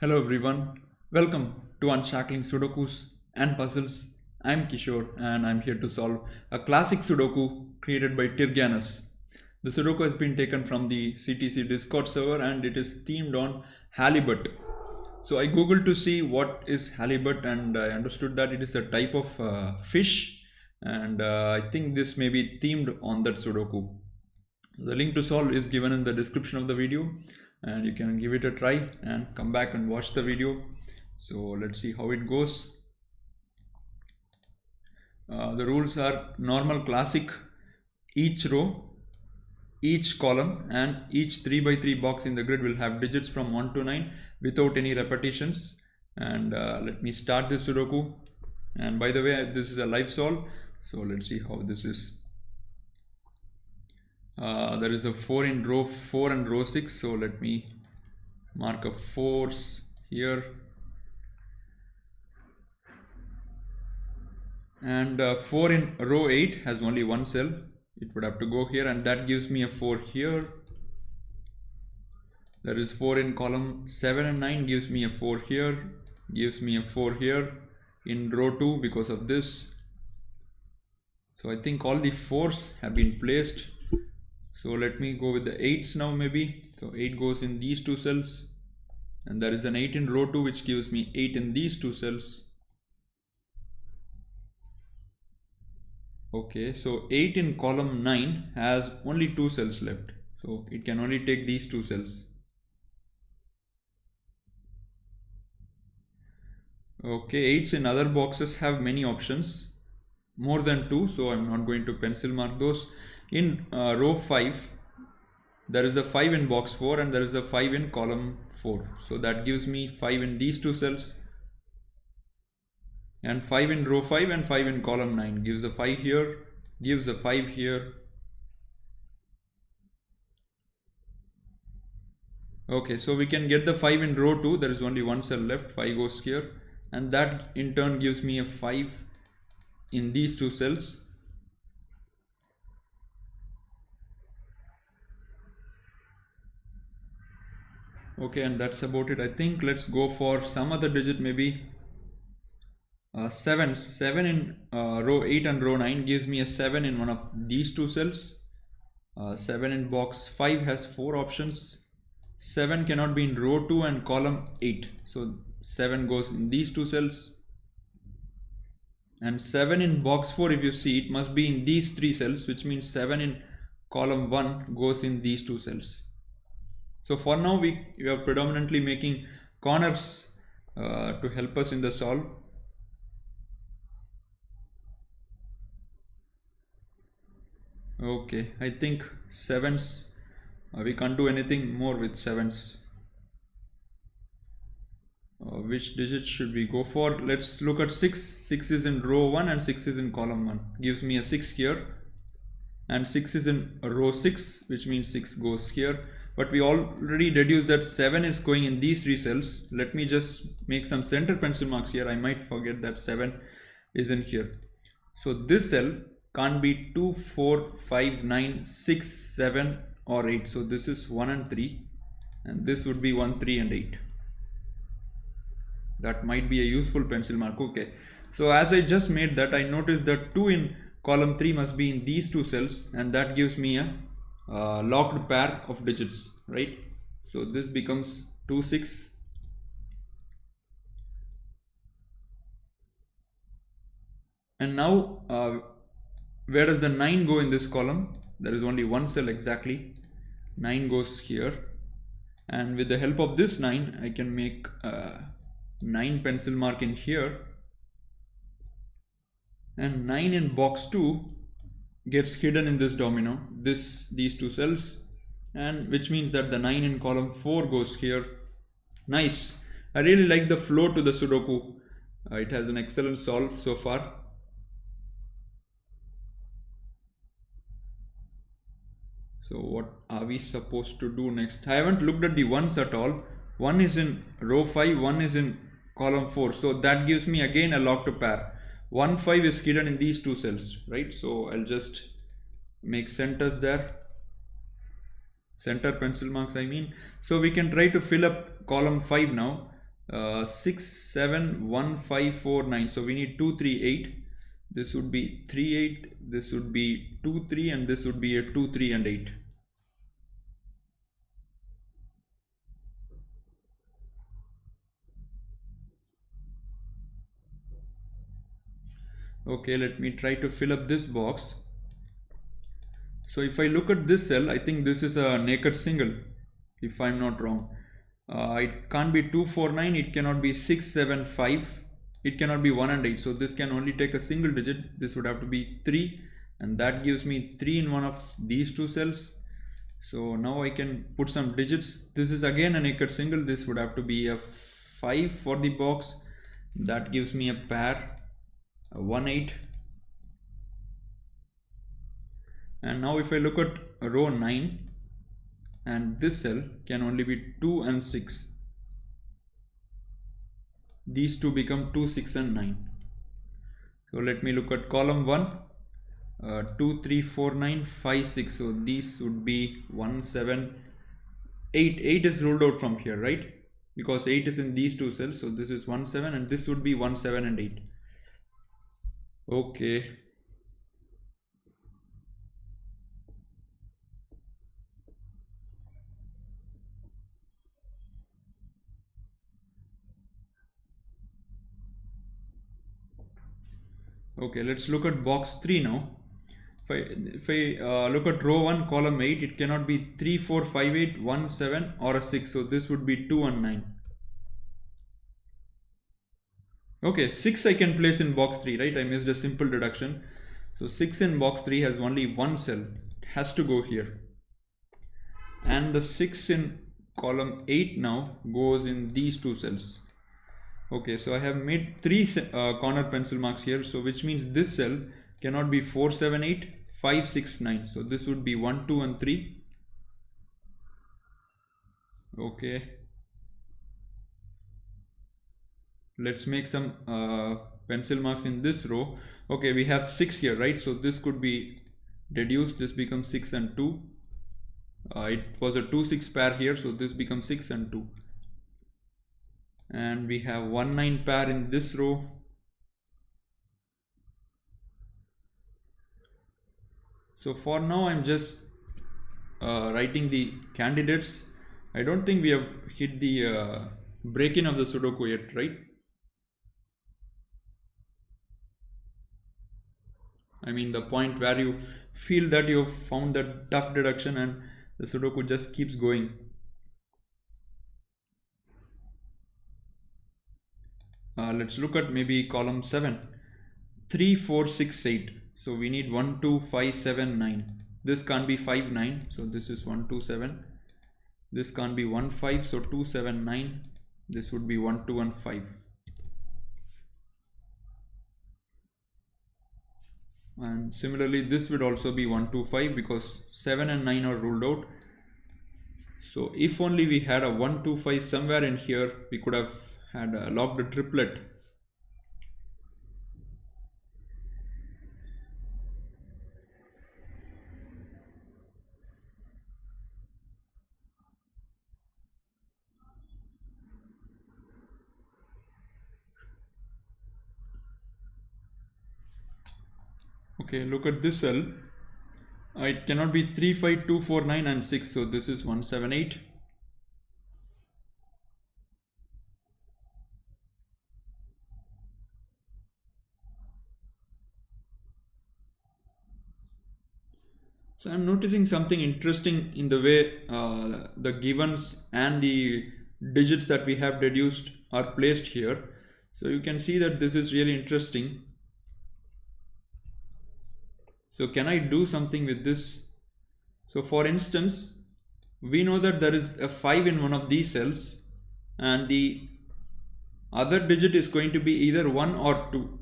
Hello everyone, welcome to Unshackling Sudokus and Puzzles. I'm Kishore and I'm here to solve a classic Sudoku created by Tyrgannus. The Sudoku has been taken from the CTC Discord server and it is themed on Halibut. So I googled to see what is Halibut and I understood that it is a type of fish and I think this may be themed on that Sudoku. The link to solve is given in the description of the video and you can give it a try and come back and watch the video. So let's see how it goes. The rules are normal classic, each row, each column and each 3x3 box in the grid will have digits from 1 to 9 without any repetitions. And let me start this Sudoku. And by the way, this is a live solve, so let's see how this is. There is a 4 in row 4 and row 6, so let me mark a 4 here and 4 in row 8 has only one cell. It would have to go here and that gives me a 4 here. There is 4 in column 7 and 9, gives me a 4 here, gives me a 4 here in row 2 because of this. So I think all the 4s have been placed. So let me go with the 8s now maybe. So 8 goes in these two cells and there is an 8 in row 2 which gives me 8 in these two cells. Okay, so 8 in column 9 has only 2 cells left. So it can only take these 2 cells. Okay, 8s in other boxes have many options, more than 2, so I'm not going to pencil mark those. In row 5, there is a 5 in box 4 and there is a 5 in column 4. So that gives me 5 in these two cells. And 5 in row 5 and 5 in column 9 gives a 5 here, gives a 5 here. Okay, so we can get the 5 in row 2, there is only one cell left, 5 goes here. And that in turn gives me a 5 in these two cells. Okay, and that's about it. I think let's go for some other digit, maybe 7. 7 in row 8 and row 9 gives me a 7 in one of these two cells. 7 in box 5 has 4 options. 7 cannot be in row 2 and column 8. So 7 goes in these two cells. And 7 in box 4, if you see, it must be in these 3 cells, which means 7 in column 1 goes in these 2 cells. So for now we are predominantly making corners to help us in the solve. Okay, I think 7s, we can't do anything more with 7s. Which digit should we go for? Let's look at 6. 6 is in row 1 and 6 is in column 1. Gives me a 6 here. And 6 is in row 6, which means 6 goes here. But we already deduced that 7 is going in these 3 cells. Let me just make some center pencil marks here. I might forget that 7 is in here. So this cell can't be 2, 4, 5, 9, 6, 7 or 8. So this is 1 and 3. And this would be 1, 3 and 8. That might be a useful pencil mark. Okay. So as I just made that, I noticed that 2 in column 3 must be in these two cells and that gives me a locked pair of digits, right? So this becomes 2, 6. And now where does the 9 go in this column? There is only one cell exactly. 9 goes here. And with the help of this 9, I can make 9 pencil mark in here. And 9 in box 2 gets hidden in this domino, these two cells, and which means that the 9 in column 4 goes here. Nice. I really like the flow to the Sudoku. It has an excellent solve so far. So what are we supposed to do next? I haven't looked at the ones at all. 1 is in row 5, 1 is in column 4. So that gives me again a locked pair. 1, 5 is hidden in these two cells, right? So I'll just make centers there. Center pencil marks I mean. So we can try to fill up column 5 now. 67159. So we need 238. This would be 38, this would be 23, and this would be a 2 3 and 8. Okay, let me try to fill up this box. So if I look at this cell, I think this is a naked single, if I'm not wrong. It can't be 249, it cannot be 675, it cannot be 1 and 8. So this can only take a single digit. This would have to be 3, and that gives me 3 in one of these two cells. So now I can put some digits. This is again a naked single. This would have to be a 5 for the box. That gives me a pair, a 1 8. And now if I look at row 9, and this cell can only be 2 and 6. These two become 2 6 and 9. So let me look at column 1. 2 3 4 9 5 6. So these would be 1 7 8. 8 is ruled out from here, right? Because 8 is in these two cells. So this is 1 7, and this would be 1 7 and 8. Okay. Okay, let's look at box 3 now. If I look at row 1, column 8, it cannot be 3 4 5 8 1 7 or a 6. So this would be 2 and 9. Okay, 6 I can place in box 3, right? I missed a simple deduction. So 6 in box 3 has only one cell. It has to go here. And the 6 in column 8 now goes in these two cells. Okay, so I have made 3 corner pencil marks here. So which means this cell cannot be 4 7 8 5 6 9. So this would be 1 2 and 3. Okay. Let's make some pencil marks in this row. Okay, we have 6 here, right? So this could be deduced. This becomes 6 and 2. It was a 2 6 pair here, so this becomes 6 and 2. And we have 1 9 pair in this row. So for now I'm just writing the candidates. I don't think we have hit the break-in of the Sudoku yet, right? I mean the point where you feel that you have found that tough deduction and the Sudoku just keeps going. Let's look at maybe column 7. 3 4 6 8. So we need 1 2 5 7 9. This can't be 5 9. So this is 1 2 7. This can't be 1 5. So 2 7 9. This would be 1 2 and 5. And similarly this would also be 1 2 5 because 7 and 9 are ruled out. So if only we had a 1 2 5 somewhere in here, we could have had locked a triplet. Okay, look at this cell. It cannot be 3 5 2 4 9 and 6. So this is 1 7 8. So I'm noticing something interesting in the way the givens and the digits that we have deduced are placed here. So you can see that this is really interesting. So can I do something with this? So for instance, we know that there is a 5 in one of these cells and the other digit is going to be either 1 or 2.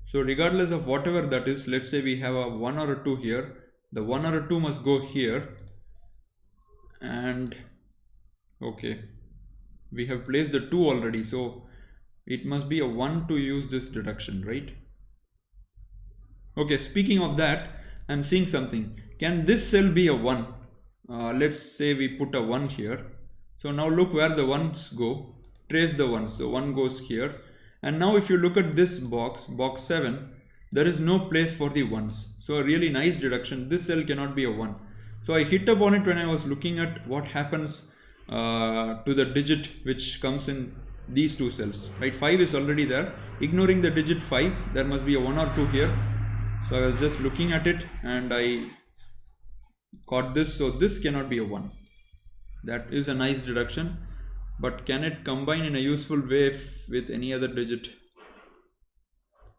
So regardless of whatever that is, let's say we have a 1 or a 2 here. The 1 or a 2 must go here, and okay, we have placed the 2 already, so it must be a 1 to use this deduction, right? Okay, speaking of that, I'm seeing something. Can this cell be a 1? Let's say we put a 1 here. So now look where the 1s go. trace the ones. So 1 goes here. And now if you look at this box, box 7, there is no place for the ones. So a really nice deduction. This cell cannot be a 1. So I hit upon it when I was looking at what happens to the digit which comes in these two cells, right? 5 is already there. Ignoring the digit 5, there must be a 1 or 2 here. So I was just looking at it and I got this. So this cannot be a 1. That is a nice deduction, but can it combine in a useful way with any other digit?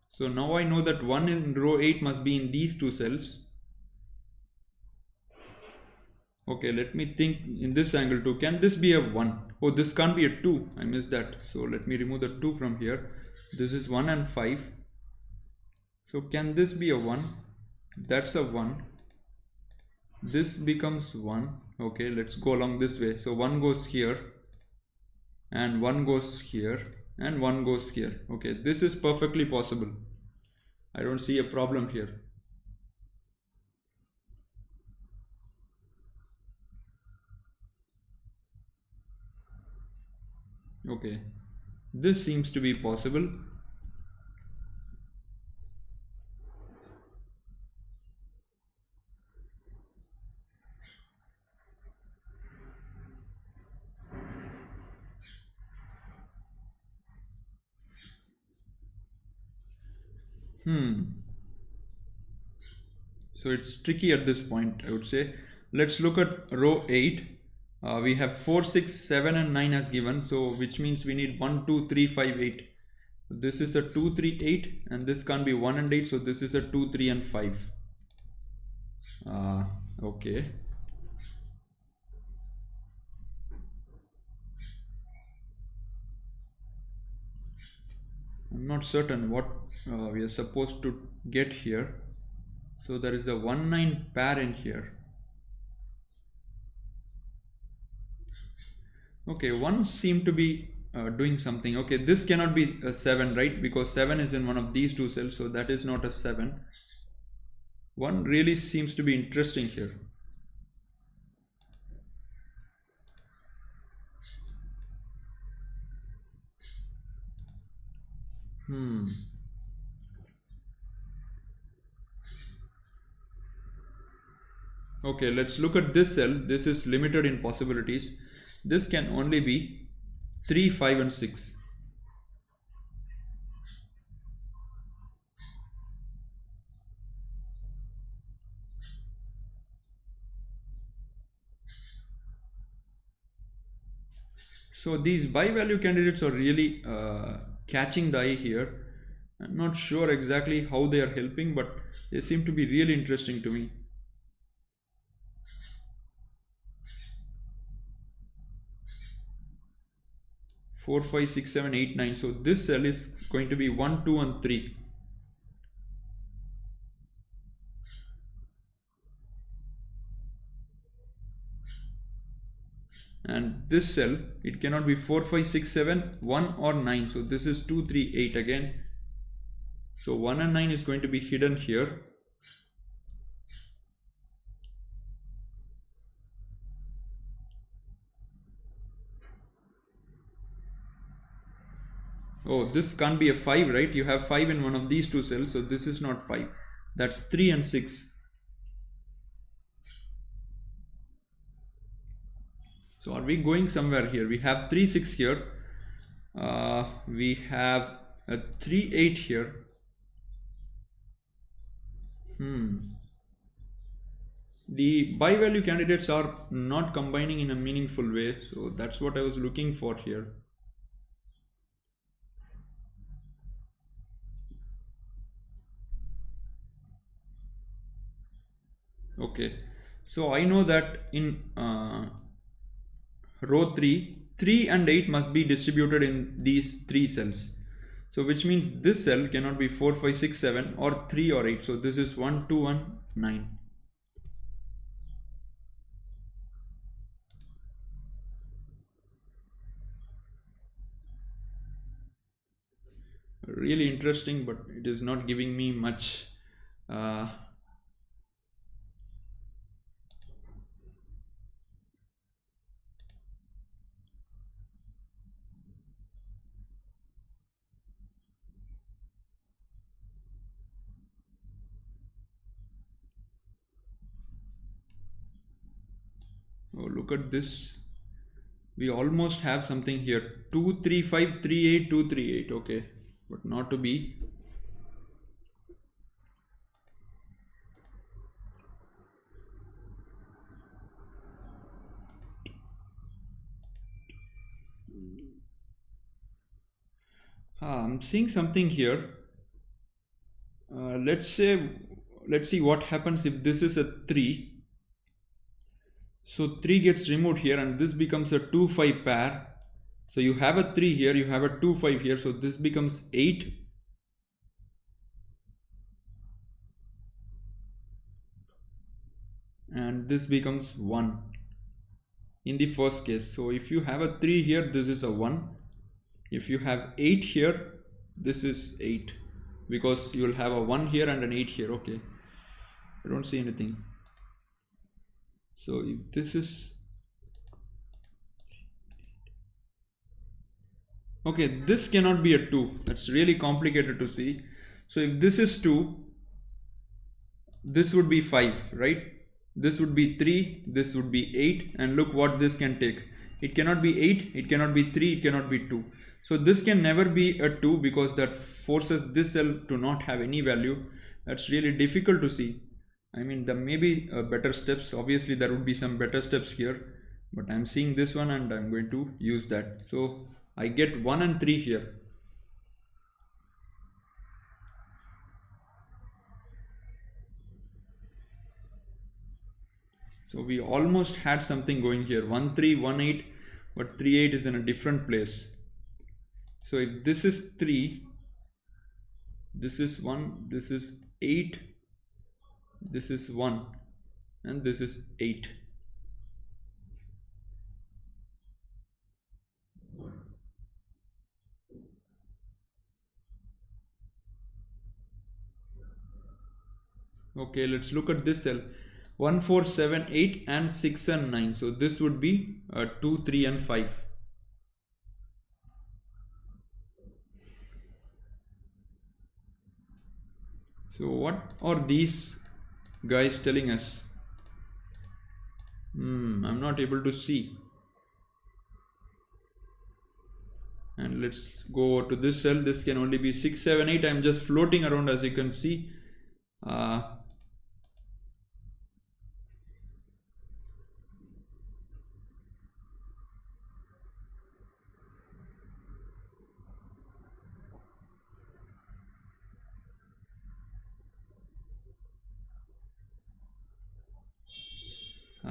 So now I know that 1 in row 8 must be in these two cells. Okay, let me think in this angle too. Can this be a 1? Oh, this can't be a 2. I missed that. So let me remove the 2 from here. This is 1 and 5. So can this be a 1? That's a 1. This becomes 1. Okay, let's go along this way. So 1 goes here and 1 goes here and 1 goes here. Okay, this is perfectly possible. I don't see a problem here. Okay, this seems to be possible. So it's tricky at this point, I would say. Let's look at row 8. We have 4, 6, 7 and 9 as given. So which means we need 1, 2, 3, 5, 8. This is a 2, 3, 8 and this can't be 1 and 8. So this is a 2, 3 and 5. Okay. I'm not certain what we are supposed to get here. So there is a 1, 9 pair in here. Okay, 1 seem to be doing something. Okay, this cannot be a 7, right? Because 7 is in one of these two cells, so that is not a 7. 1 really seems to be interesting here. Okay, let's look at this cell. This is limited in possibilities. This can only be 3, 5 and 6. So these bi-value candidates are really catching the eye here. I'm not sure exactly how they are helping, but they seem to be really interesting to me. Four, 5, 6, 7, 8, 9. So this cell is going to be 1, 2 and 3. And this cell, it cannot be 4, 5, 6, 7, 1 or 9. So this is 2, 3, 8 again. So 1 and 9 is going to be hidden here. Oh, this can't be a 5, right? You have 5 in one of these two cells, so this is not 5. That's 3 and 6. So are we going somewhere here? We have 3, 6 here. We have a 3, 8 here. The bi-value candidates are not combining in a meaningful way. So that's what I was looking for here. Okay, so I know that in row 3, 3 and 8 must be distributed in these 3 cells. So which means this cell cannot be 4, 5, 6, 7 or 3 or 8. So this is 1, 2 and 9. Really interesting, but it is not giving me much Oh, look at this. We almost have something here. 2 3 5 3 8 2 3 8. Okay, but not to be. I'm seeing something here. Let's see what happens if this is a 3. So 3 gets removed here and this becomes a 2 5 pair. So you have a 3 here, you have a 2 5 here, so this becomes 8. And this becomes 1 in the first case. So if you have a 3 here, this is a 1. If you have 8 here, this is 8, because you will have a 1 here and an 8 here. Okay, I don't see anything. So if this is, okay, this cannot be a 2. That's really complicated to see. So if this is 2, this would be 5, right? This would be 3, this would be 8, and look what this can take. It cannot be 8, it cannot be 3, it cannot be 2. So this can never be a 2, because that forces this cell to not have any value. That's really difficult to see. I mean, there may be better steps. Obviously there would be some better steps here, but I'm seeing this one and I'm going to use that. So I get 1 and 3 here. So we almost had something going here. 1 3 1 8, but 3 8 is in a different place. So if this is 3, this is 1, this is 8, this is 1, and this is 8. Okay, let's look at this cell. 1 4 7 8 and 6 and 9. So this would be 2 3 and 5. So what are these guys telling us? I'm not able to see. And let's go to this cell. This can only be 6 7 8. I'm just floating around, as you can see.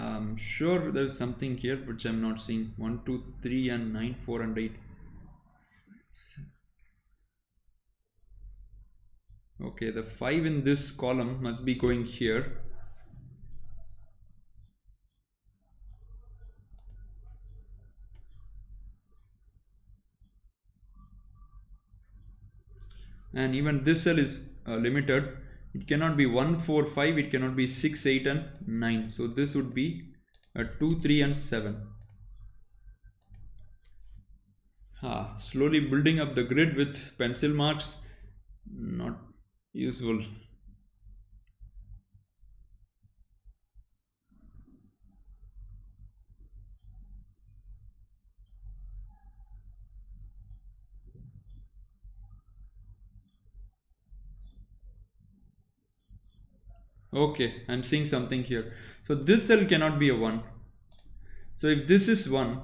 I'm sure there's something here which I'm not seeing. 1 2 3 and 9 4 and 8. Okay, the 5 in this column must be going here. And even this cell is limited. It cannot be 1 4 5, it cannot be 6 8 and 9. So this would be 2 3 and 7. Slowly building up the grid with pencil marks, not useful. Okay, I'm seeing something here. So this cell cannot be a 1. So if this is 1,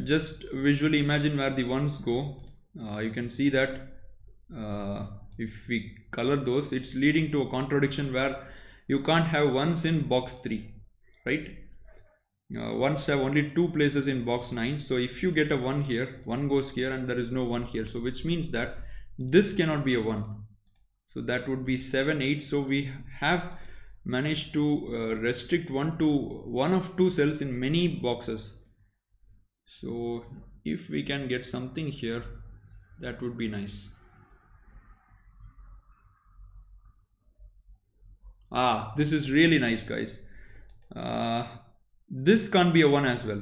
just visually imagine where the 1s go. You can see that if we color those, it's leading to a contradiction where you can't have 1s in box 3, right? 1s have only 2 places in box 9. So if you get a 1 here, 1 goes here and there is no 1 here. So which means that this cannot be a 1. So that would be 7 8. So we have managed to restrict 1 to one of 2 cells in many boxes. So if we can get something here, that would be nice. This is really nice, guys. This can't be a 1 as well,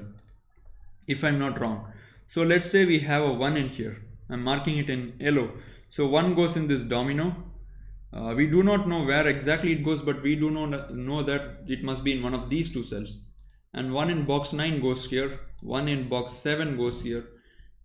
if I'm not wrong. So let's say we have a 1 in here. I'm marking it in yellow. So 1 goes in this domino. We do not know where exactly it goes, but we do not know that it must be in one of these 2 cells. and one in box 9 goes here, one in box 7 goes here,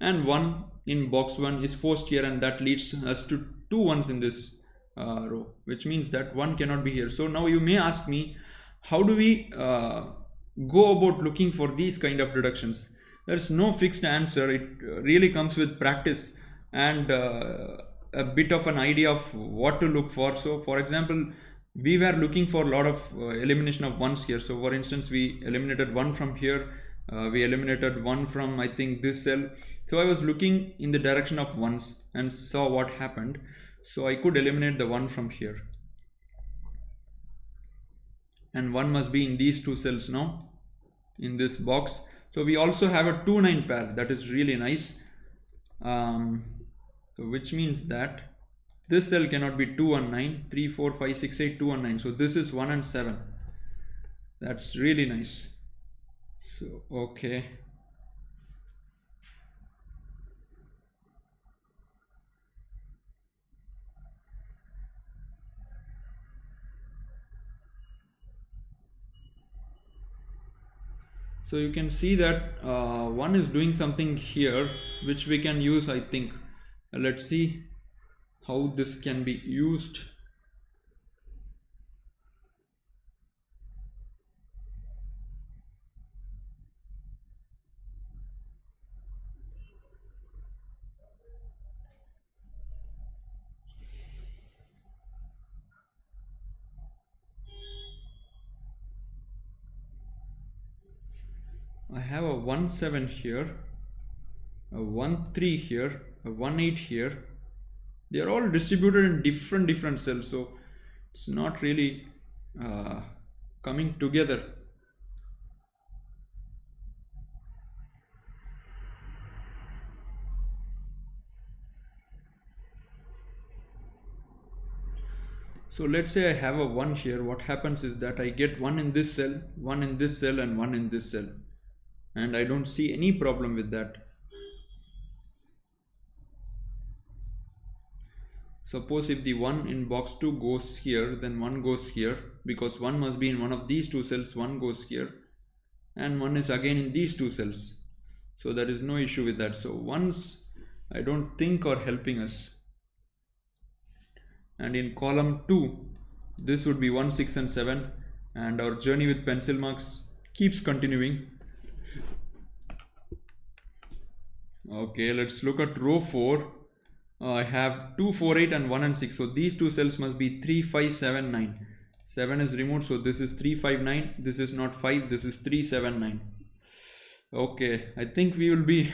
and one in box 1 is forced here, and that leads us to two ones in this row, which means that one cannot be here. So now you may ask me, how do we go about looking for these kind of deductions? There's no fixed answer. It really comes with practice and a bit of an idea of what to look for. So for example, we were looking for a lot of elimination of ones here. So for instance, we eliminated one from here, we eliminated one from, I think, this cell. So I was looking in the direction of ones and saw what happened. So I could eliminate the one from here, and one must be in these two cells now in this box. So we also have a 2-9 pair. That is really nice. So which means that this cell cannot be 2 and 9, 3, 4, 5, 6, 8, 2 and 9. So this is 1 and 7. That's really nice. So okay. So you can see that one is doing something here which we can use, I think. Let's see how this can be used. I have a 1-7 here, a 1-3 here, a 1-8 here. They are all distributed in different cells, so it's not really coming together. So let's say I have a 1 here. What happens is that I get one in this cell, one in this cell, and one in this cell, and I don't see any problem with that. Suppose if the one in box 2 goes here, then one goes here, because one must be in one of these two cells. One goes here, and one is again in these two cells, so there is no issue with that. So ones, I don't think, are helping us. And in column 2, this would be 1, 6 and 7, and our journey with pencil marks keeps continuing. Okay, let's look at row 4. I have 2, 4, 8 and 1 and 6. So these two cells must be 3, 5, 7, 9. 7 is removed, so this is 3, 5, 9. This is not 5, this is 3, 7, 9. Okay, I think we will be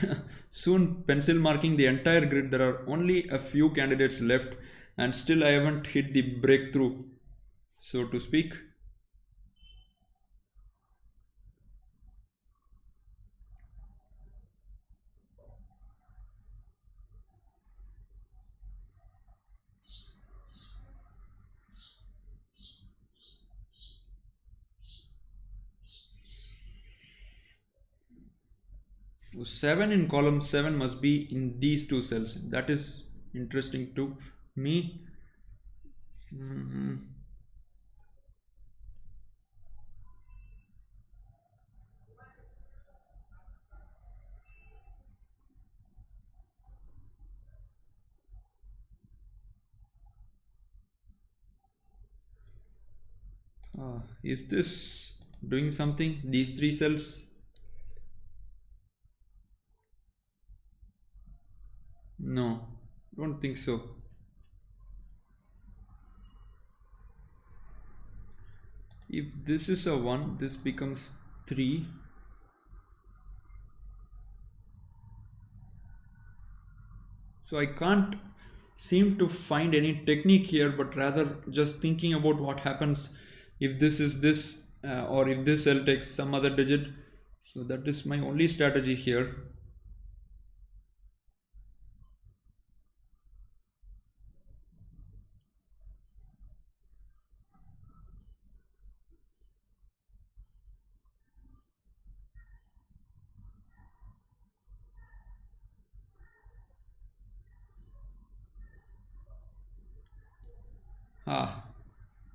soon pencil marking the entire grid. There are only a few candidates left, and still I haven't hit the breakthrough, so to speak. So 7 in column 7 must be in these two cells. That is interesting to me. Is this doing something? These three cells? No, don't think so. If this is a 1, this becomes 3. So I can't seem to find any technique here, but rather just thinking about what happens if this is this, or if this cell takes some other digit. So that is my only strategy here.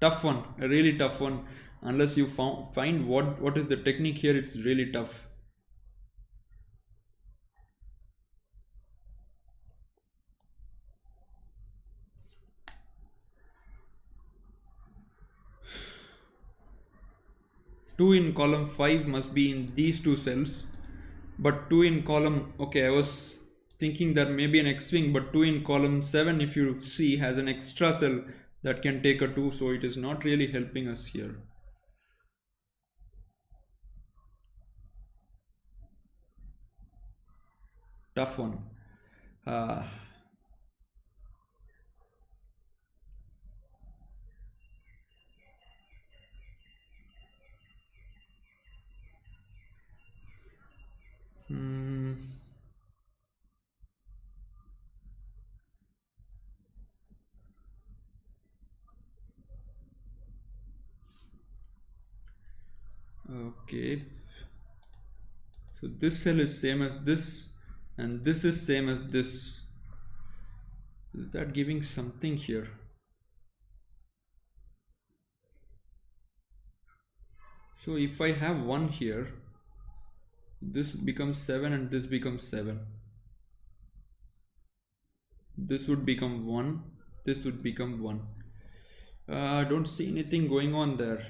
Tough one, a really tough one. unless you find what is the technique here, it's really tough. Two in column 5 must be in these two cells, but 2 in column, okay, I was thinking that maybe an X-wing, but 2 in column 7, if you see, has an extra cell that can take a 2, so it is not really helping us here. Tough one. Okay, so this cell is same as this and this is same as this. Is that giving something here? So if I have 1 here, this becomes 7 and this becomes 7. This would become 1, this would become 1. I don't see anything going on there.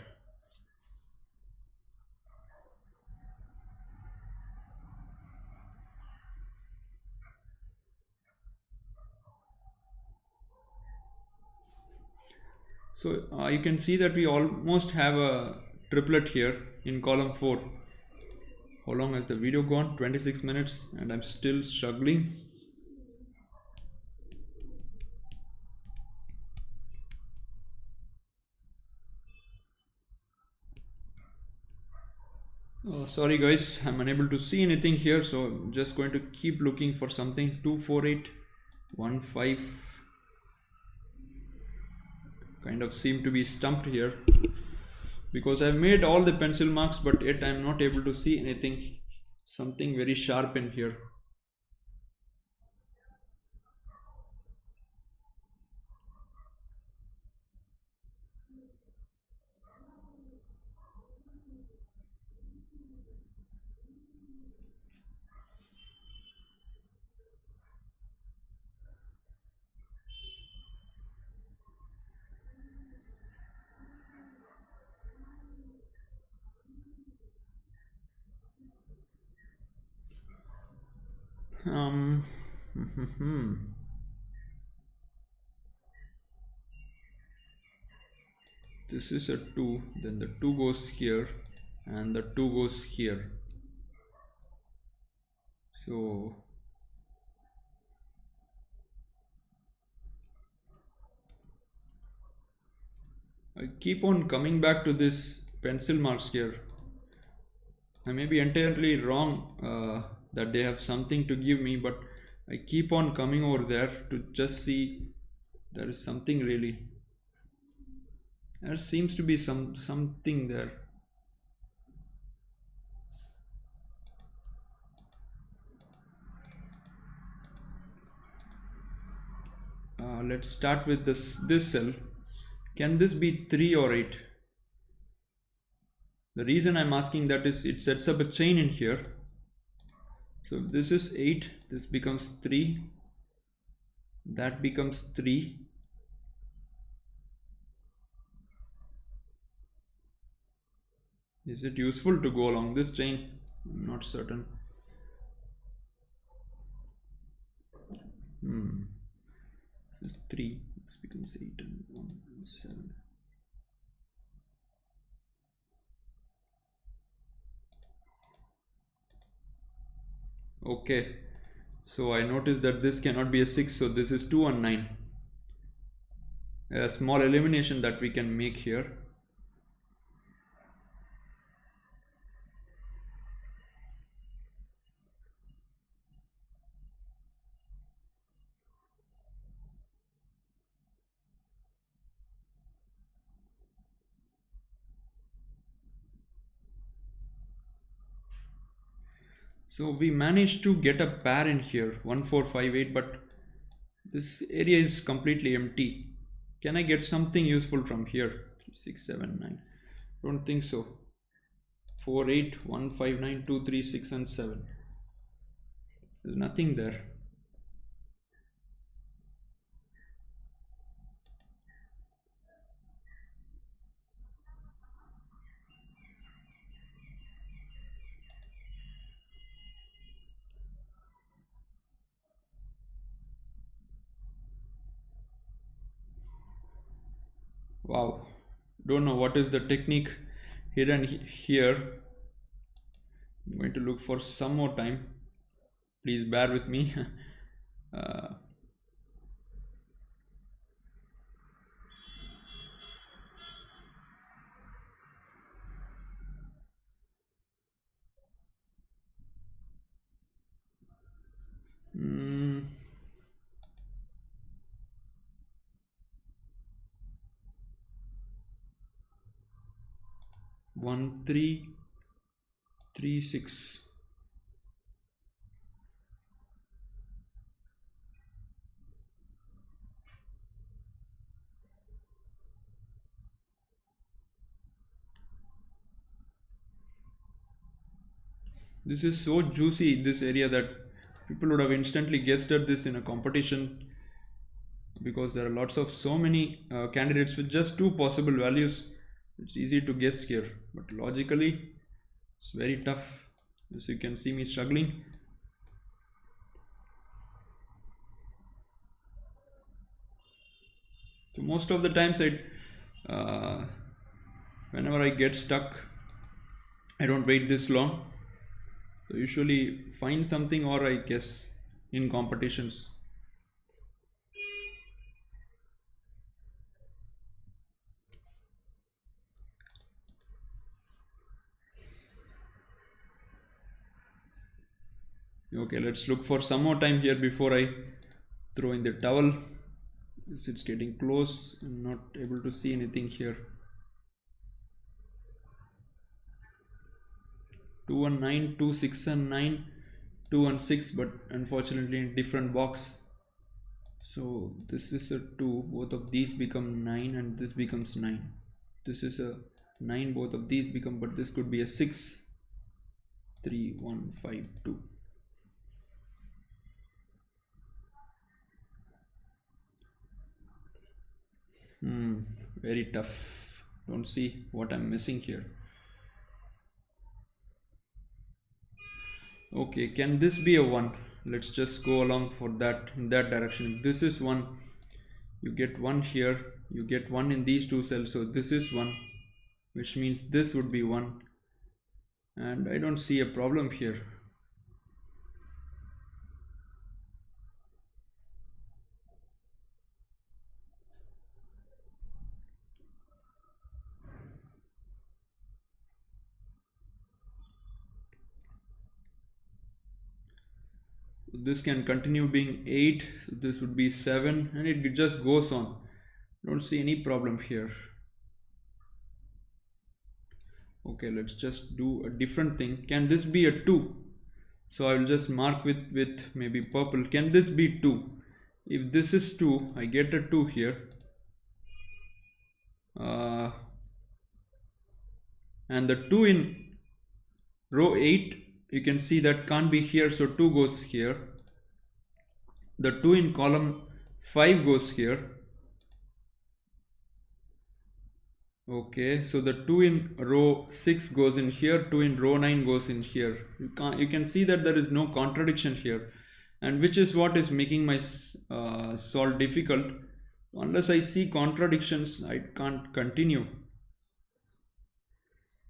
So you can see that we almost have a triplet here in column 4. How long has the video gone? 26 minutes and I'm still struggling. Oh, sorry guys, I'm unable to see anything here, so I'm just going to keep looking for something. 24815. Kind of seem to be stumped here because I've made all the pencil marks, but yet I'm not able to see anything, something very sharp in here. This is a 2, then the 2 goes here and the 2 goes here. So I keep on coming back to this pencil marks here. I may be entirely wrong that they have something to give me, but I keep on coming over there to just see there is something really. There seems to be something there. Let's start with this cell. Can this be 3 or 8? The reason I'm asking that is it sets up a chain in here. So if this is 8, this becomes 3, that becomes 3. Is it useful to go along this chain? I'm not certain. This is 3, this becomes 8 and 1 and 7. Okay, so I noticed that this cannot be a 6, so this is 2 and 9. A small elimination that we can make here. So we managed to get a pair in here, 1 4 5 8, but this area is completely empty. Can I get something useful from here? 3 6 7 9. Don't think so. 4, 8, 1, 5, 9, 2, 3, 6 and 7. There's nothing there. Wow, don't know what is the technique hidden here. I'm going to look for some more time. Please bear with me. uh, 1, 3, 3, 6. This is so juicy, this area, that people would have instantly guessed at this in a competition, because there are lots of so many candidates with just two possible values. It's easy to guess here, but logically it's very tough. As you can see me struggling. So most of the times whenever I get stuck, I don't wait this long. So usually find something, or I guess in competitions. Okay, let's look for some more time here before I throw in the towel. It's getting close. I'm not able to see anything here. 2 and 9, 2, 6 and 9, 2 and 6, but unfortunately in different box. So this is a 2, both of these become 9 and this becomes 9. This is a 9, both of these become, but this could be a 6. 3, 1, 5, 2. Very tough. Don't see what I'm missing here. Okay, can this be a 1? Let's just go along for that, in that direction. If this is 1, you get 1 here, you get 1 in these two cells, so this is 1, which means this would be 1, and I don't see a problem here. This can continue being 8, so this would be 7, and it just goes on. Don't see any problem here. Okay, let's just do a different thing. Can this be a 2? So I will just mark with maybe purple. Can this be 2? If this is 2, I get a 2 here. And the 2 in row 8, you can see that can't be here, so 2 goes here. The 2 in column 5 goes here. Okay, so the 2 in row 6 goes in here, 2 in row 9 goes in here. You can see that there is no contradiction here, and which is what is making my solve difficult. Unless I see contradictions, I can't continue.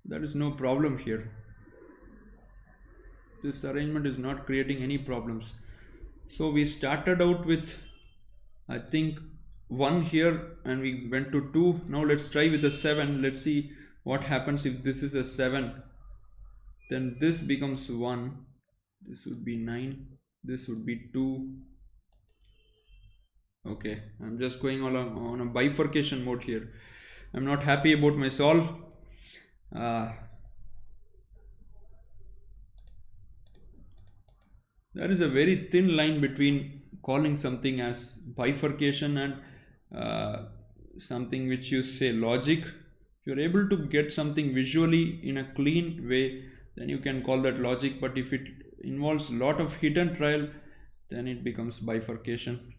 There is no problem here. This arrangement is not creating any problems. So we started out with, I think, 1 here, and we went to 2. Now let's try with a 7. Let's see what happens if this is a 7. Then this becomes 1. This would be 9. This would be 2. Okay, I'm just going on a bifurcation mode here. I'm not happy about my solve. There is a very thin line between calling something as bifurcation and something which you say logic. If you're able to get something visually in a clean way, then you can call that logic. But if it involves a lot of hit and trial, then it becomes bifurcation.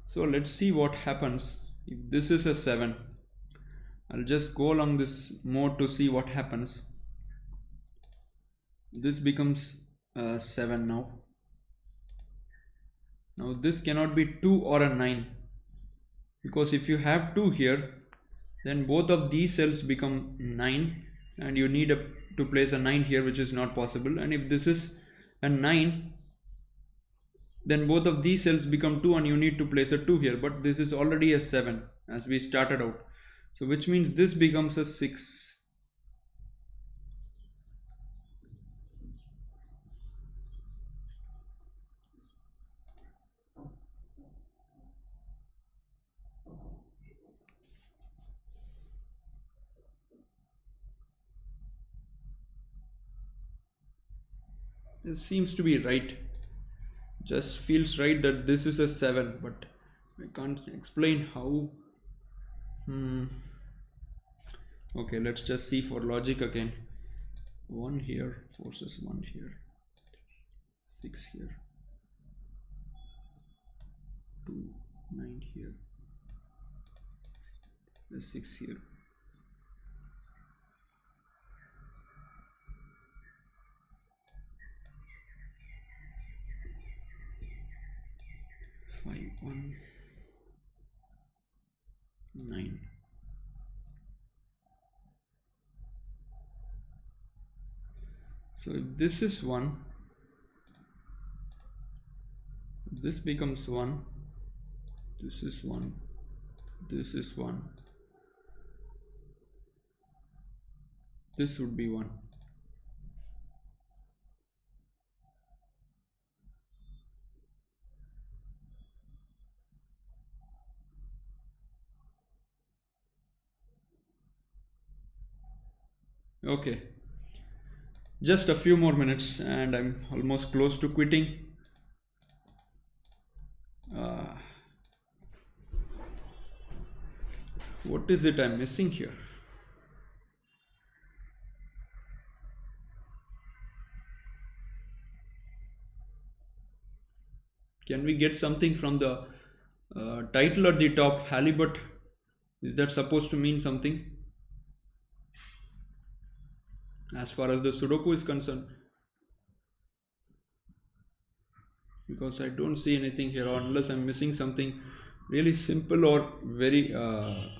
So let's see what happens if this is a 7. I'll just go along this mode to see what happens. This becomes 7 now. Now this cannot be 2 or a 9, because if you have 2 here, then both of these cells become 9 and you need to place a 9 here, which is not possible. And if this is a 9, then both of these cells become 2 and you need to place a 2 here, but this is already a 7 as we started out. So which means this becomes a 6. This seems to be right. Just feels right that this is a 7, but I can't explain how. Okay, let's just see for logic again. 1 here forces 1 here, 6 here, 2, 9 here, there's 6 here. Five, 1, 9. So if this is 1, this becomes 1, this is 1, this is 1, this would be 1. Okay, just a few more minutes and I'm almost close to quitting. What is it I'm missing here? Can we get something from the title at the top, Halibut? Is that supposed to mean something? As far as the Sudoku is concerned, because I don't see anything here, unless I'm missing something really simple or very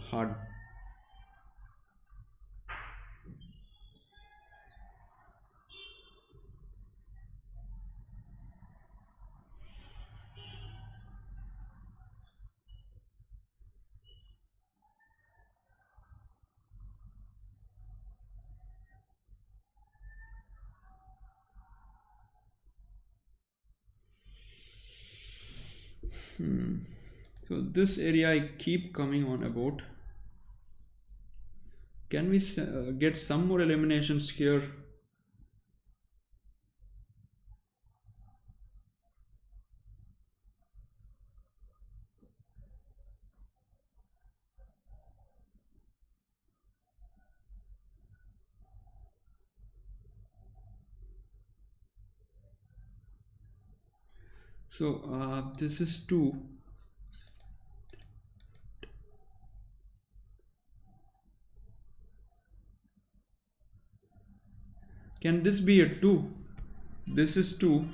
hard. So this area I keep coming on about. Can we get some more eliminations here? So this is 2. Can this be a 2? This is 2.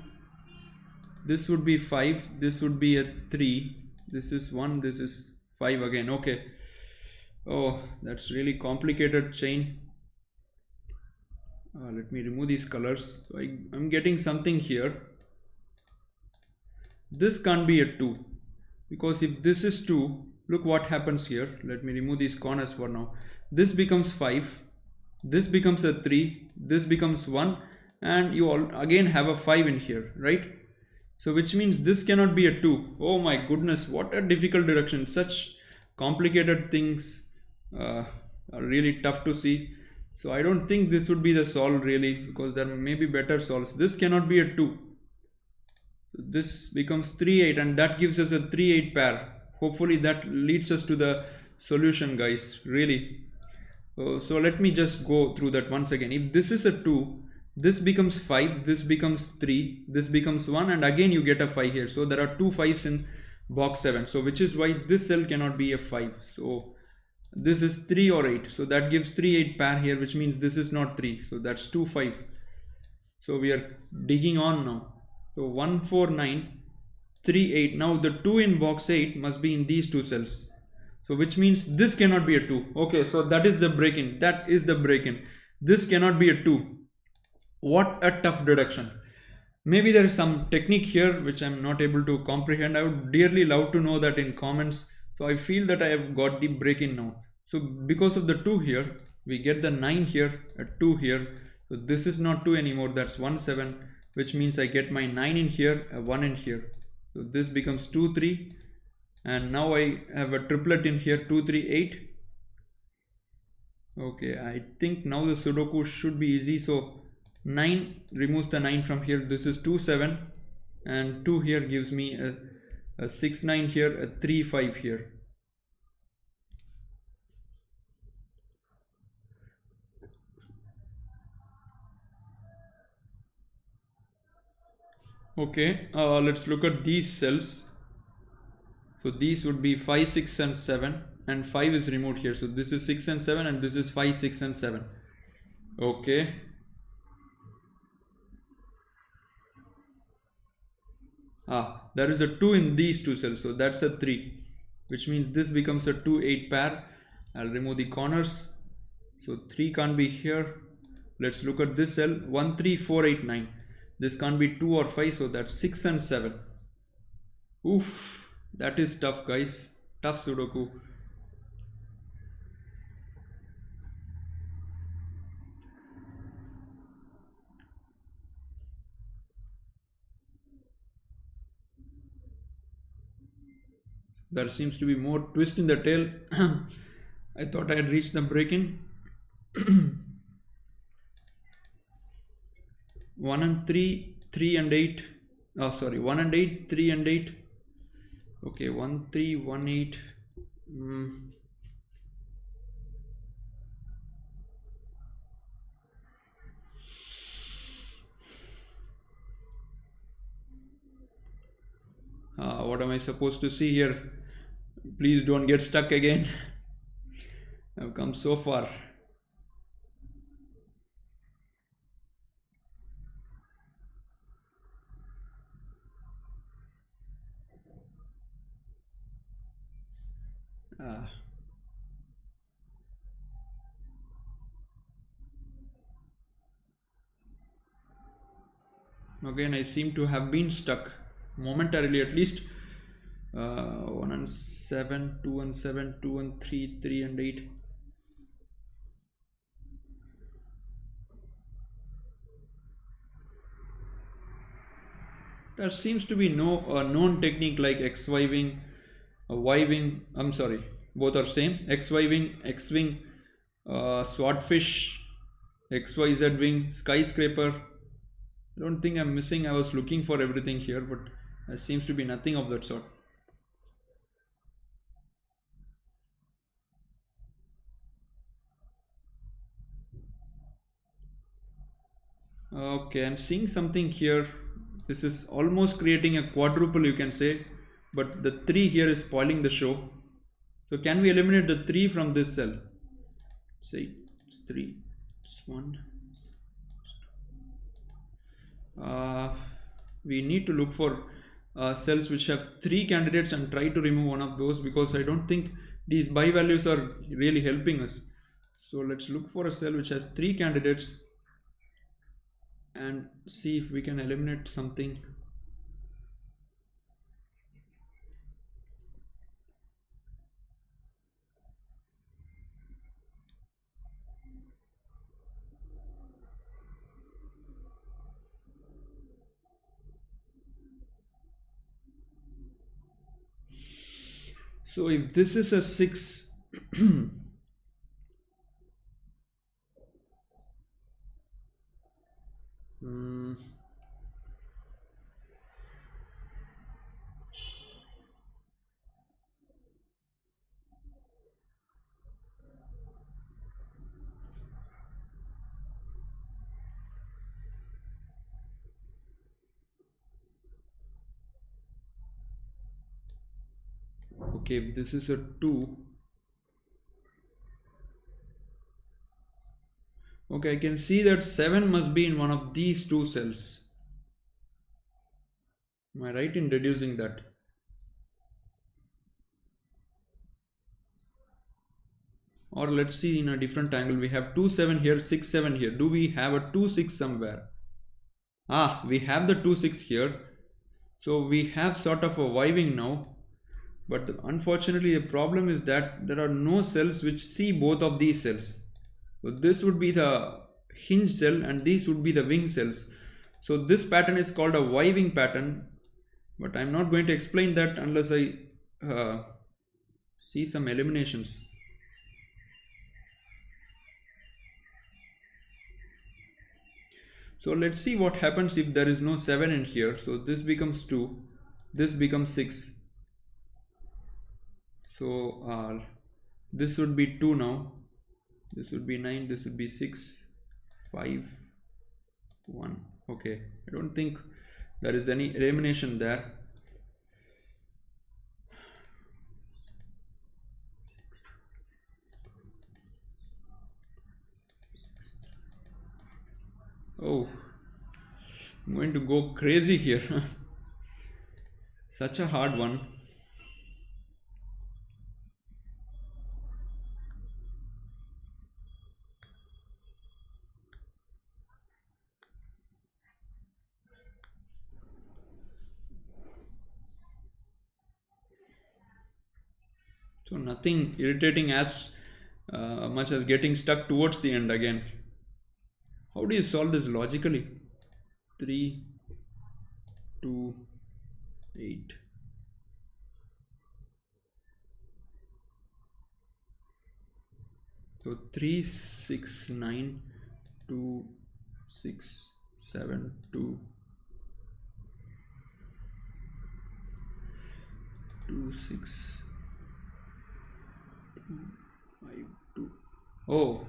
This would be 5. This would be a 3. This is 1. This is 5 again. Okay. Oh, that's really complicated chain. Let me remove these colors. So I'm getting something here. This can't be a 2, because if this is 2, look what happens here. Let me remove these corners for now. This becomes 5, this becomes a 3, this becomes 1, and you all again have a 5 in here, right? So which means this cannot be a 2. Oh my goodness, what a difficult deduction. Such complicated things are really tough to see. So I don't think this would be the solve really, because there may be better solves. This cannot be a 2. This becomes 3 8, and that gives us a 3 8 pair. Hopefully that leads us to the solution, guys, really. So let me just go through that once again. If this is a 2, this becomes 5, this becomes 3, this becomes 1, and again you get a 5 here. So there are 2 5s in box 7. So which is why this cell cannot be a 5. So this is 3 or 8. So that gives 3 8 pair here, which means this is not 3. So that's 2 5. So we are digging on now. So 1 4 9 3 8. Now the 2 in box 8 must be in these two cells. So which means this cannot be a 2. Okay, so that is the break-in. That is the break-in. This cannot be a 2. What a tough deduction. Maybe there is some technique here which I'm not able to comprehend. I would dearly love to know that in comments. So I feel that I have got the break-in now. So because of the 2 here, we get the 9 here, a 2 here. So this is not 2 anymore. That's 1 7, which means I get my 9 in here, a 1 in here. So this becomes 2 3, and now I have a triplet in here, 2 3 8. Okay, I think now the Sudoku should be easy. So 9 removes the 9 from here. This is 2 7, and 2 here gives me a 6 9 here, a 3 5 here. Okay, let's look at these cells. So these would be 5 6 and 7, and 5 is removed here. So this is 6 and 7, and this is 5 6 and 7. Okay. There is a 2 in these two cells, so that's a 3, which means this becomes a 2 8 pair. I'll remove the corners. So 3 can't be here. Let's look at this cell, 1 3 4 8 9. This can't be 2 or 5, so that's 6 and 7. Oof, that is tough, guys. Tough Sudoku. There seems to be more twist in the tail. I thought I had reached the break-in. 1 and 3, 3 and 8. Oh, sorry, 1 and 8, 3 and 8. Okay, 1 3, 1 8. What am I supposed to see here? Please don't get stuck again. I've come so far. Again, I seem to have been stuck momentarily, at least. 1 and 7, 2 and 7, 2 and 3, 3 and 8. There seems to be no known technique like X-wiving, Y-wing. I'm sorry, both are same. X-wiving, X-wing, swordfish, XYZ wing, skyscraper. I don't think I'm missing. I was looking for everything here, but there seems to be nothing of that sort. Okay, I'm seeing something here. This is almost creating a quadruple, you can say, but the 3 here is spoiling the show. So can we eliminate the 3 from this cell? Say it's 3, it's 1. We need to look for cells which have 3 candidates and try to remove one of those, because I don't think these by values are really helping us. So let's look for a cell which has 3 candidates and see if we can eliminate something. So if this is a 6, okay, if this is a 2, okay, I can see that 7 must be in one of these two cells. Am I right in deducing that? Or let's see in a different angle. We have 2 7 here, 6 7 here. Do we have a 2 6 somewhere? Ah, we have the 2 6 here. So we have sort of a vibing now. But unfortunately the problem is that there are no cells which see both of these cells. So this would be the hinge cell and these would be the wing cells. So this pattern is called a vibing pattern. But I'm not going to explain that unless I see some eliminations. So let's see what happens if there is no 7 in here. So this becomes 2, this becomes 6. So this would be 2 now, this would be 9, this would be 6, 5, 1. Okay, I don't think there is any elimination there. Oh, I'm going to go crazy here. Such a hard one. So nothing irritating as much as getting stuck towards the end again. How do you solve this logically? 3, 2, 8. So 3, 6, 9, 2, 6, 7, 2, 2, 6, 2, 5, 2. Oh.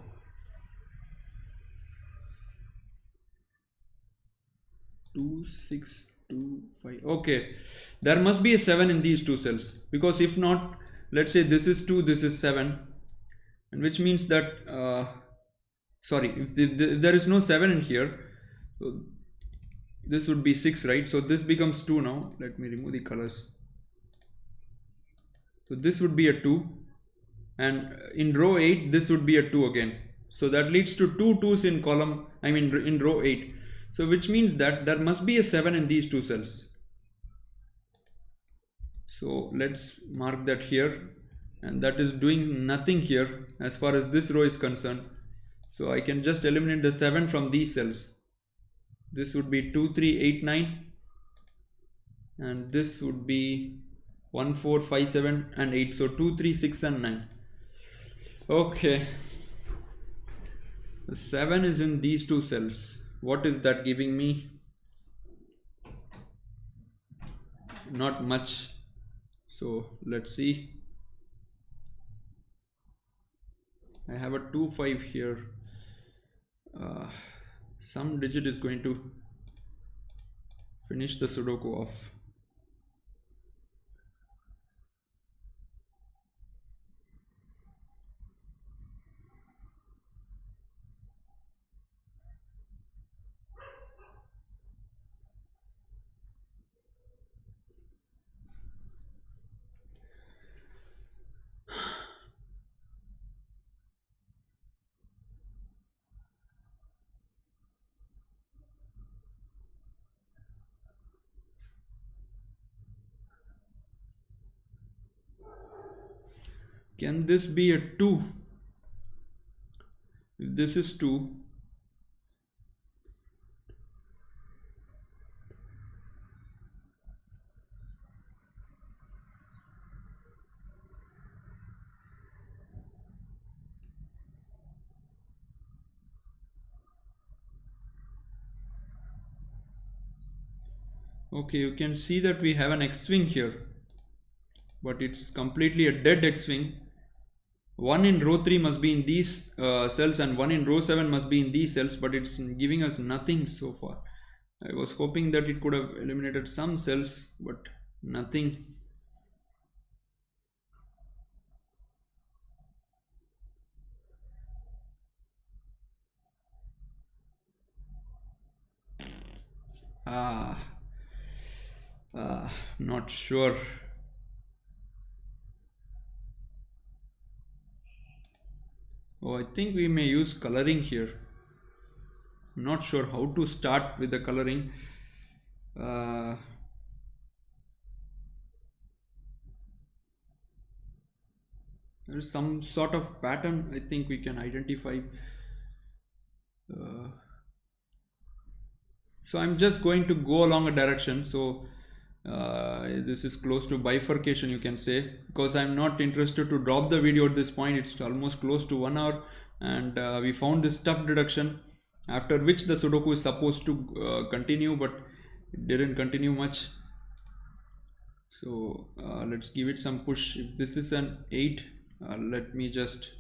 Two, 6, 2, 5. Okay, there must be a 7 in these two cells, because if not, let's say this is 2, this is 7, and which means that sorry, if there is no 7 in here, so this would be 6, right? So this becomes 2 now. Let me remove the colors. So this would be a 2, and in row 8 this would be a 2 again. So that leads to 2 2s in column, I mean in row 8. So which means that there must be a 7 in these two cells. So let's mark that here, and that is doing nothing here as far as this row is concerned. So I can just eliminate the 7 from these cells. This would be 2 3 8 9, and this would be 1 4 5 7 and 8. So 2 3 6 and 9. Okay, the 7 is in these two cells. What is that giving me? Not much. So let's see. I have a 2 5 here. Some digit is going to finish the Sudoku off. Can this be a 2? If this is 2, Okay, you can see that we have an X-wing here, but it's completely a dead X-wing. One in row 3 must be in these cells and one in row 7 must be in these cells, but it's giving us nothing so far. I was hoping that it could have eliminated some cells, but nothing. Not sure. Oh, I think we may use coloring here. I'm not sure how to start with the coloring. There is some sort of pattern I think we can identify. So I'm just going to go along a direction. So this is close to bifurcation, you can say, because I'm not interested to drop the video at this point. It's almost close to 1 hour, and we found this tough deduction, after which the Sudoku is supposed to continue, but it didn't continue much. So let's give it some push. If this is an 8, let me just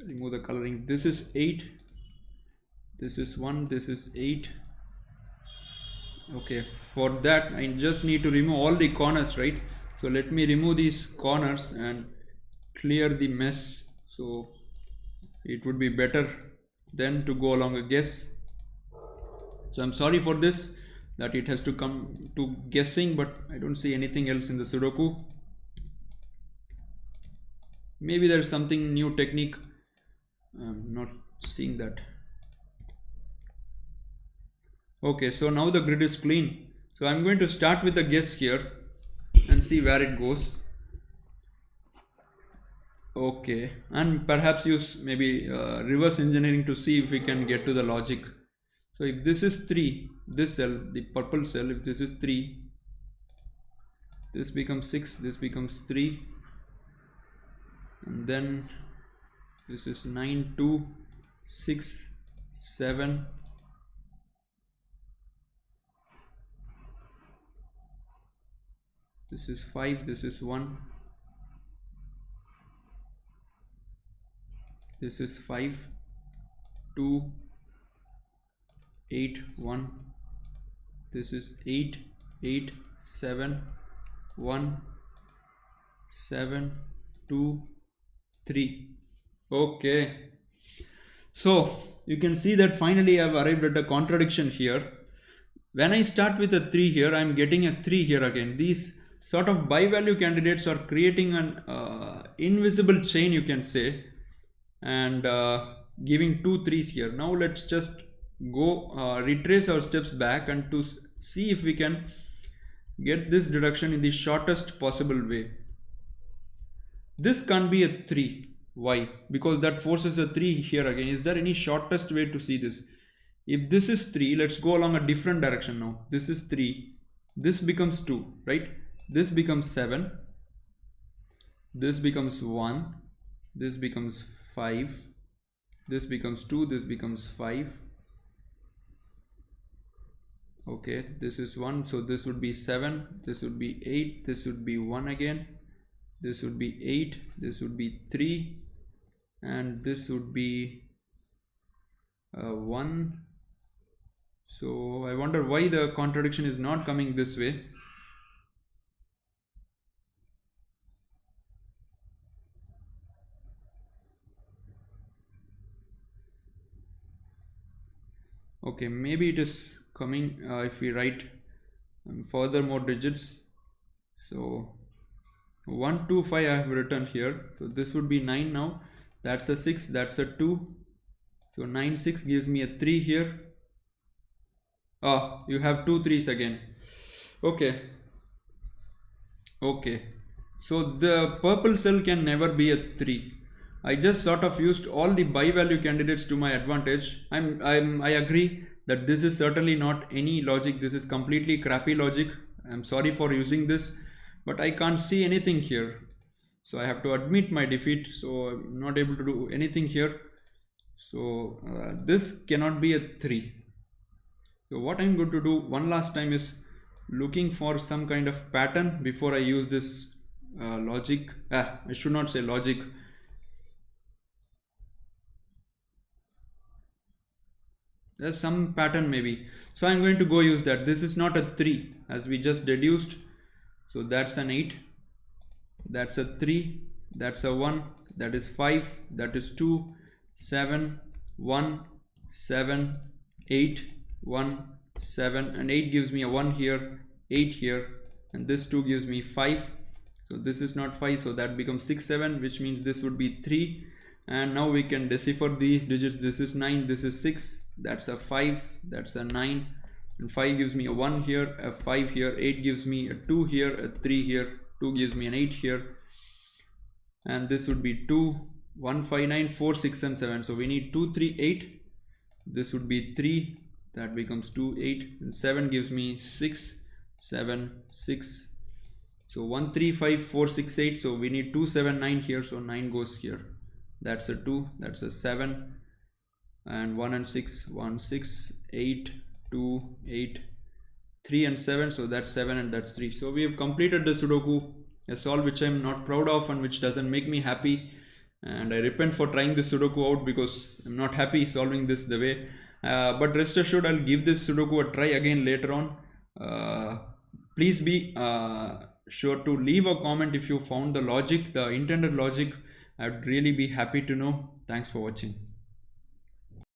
remove the coloring. This is 8, this is 1, this is 8. Okay, for that I just need to remove all the corners, right? So let me remove these corners and clear the mess. So it would be better than to go along a guess. So I'm sorry for this, that it has to come to guessing, but I don't see anything else in the Sudoku. Maybe there's something new technique. I'm not seeing that. Okay, so now the grid is clean. So I'm going to start with a guess here and see where it goes. Okay, and perhaps use maybe reverse engineering to see if we can get to the logic. So if this is 3, this cell, the purple cell, if this is 3, this becomes 6, this becomes 3, and then this is 9, 2, 6, 7. This is 5, this is 1, this is 5, 2, 8, 1, this is 8, 8, 7, 1, 7, 2, 3. Okay, so you can see that finally I've arrived at a contradiction here. When I start with a 3 here, I'm getting a 3 here again. These sort of bi-value candidates are creating an invisible chain, you can say, and giving 2 3s here. Now let's just go retrace our steps back and to see if we can get this deduction in the shortest possible way. This can't be a 3. Why? Because that forces a 3 here again. Is there any shortest way to see this? If this is 3, let's go along a different direction now. This is 3. This becomes 2, right? This becomes 7. This becomes 1. This becomes 5. This becomes 2. This becomes 5. Okay, this is 1. So this would be 7. This would be 8. This would be 1 again. This would be 8. This would be 3. And this would be 1. So I wonder why the contradiction is not coming this way. Okay, maybe it is coming if we write further more digits. So 1 2 5 I have written here. So this would be 9 now. That's a 6, that's a 2. So 9 6 gives me a 3 here. You have 2 3s again. Okay. Okay. So the purple cell can never be a 3. I just sort of used all the bi-value candidates to my advantage. I agree that this is certainly not any logic. This is completely crappy logic. I'm sorry for using this, but I can't see anything here. So I have to admit my defeat. So I'm not able to do anything here. So this cannot be a 3. So what I'm going to do one last time is looking for some kind of pattern before I use this logic. I should not say logic. There's some pattern maybe. So I'm going to go use that. This is not a 3 as we just deduced. So that's an 8. That's a 3. That's a 1. That is 5. That is 2. 7. 1. 7. 8. 1. 7. And 8 gives me a 1 here. 8 here. And this 2 gives me 5. So this is not 5. So that becomes 6, 7, which means this would be 3. And now we can decipher these digits. This is 9. This is 6. That's a 5. That's a 9. And 5 gives me a 1 here, a 5 here. 8 gives me a 2 here, a 3 here. 2 gives me an 8 here. And this would be 2, 1, 5, 9, 4, 6, and 7. So we need 2, 3, 8. This would be 3. That becomes 2, 8. And 7 gives me 6, 7, 6. So 1, 3, 5, 4, 6, 8. So we need 2, 7, 9 here. So 9 goes here. That's a 2. That's a 7. And 1 and 6. 1, 6, 8, 2, 8, 3 and 7. So that's 7 and that's 3. So we have completed the Sudoku, a solve which I'm not proud of and which doesn't make me happy. And I repent for trying this Sudoku out because I'm not happy solving this the way. But rest assured, I'll give this Sudoku a try again later on. Please be sure to leave a comment if you found the logic, the intended logic. I'd really be happy to know. Thanks for watching.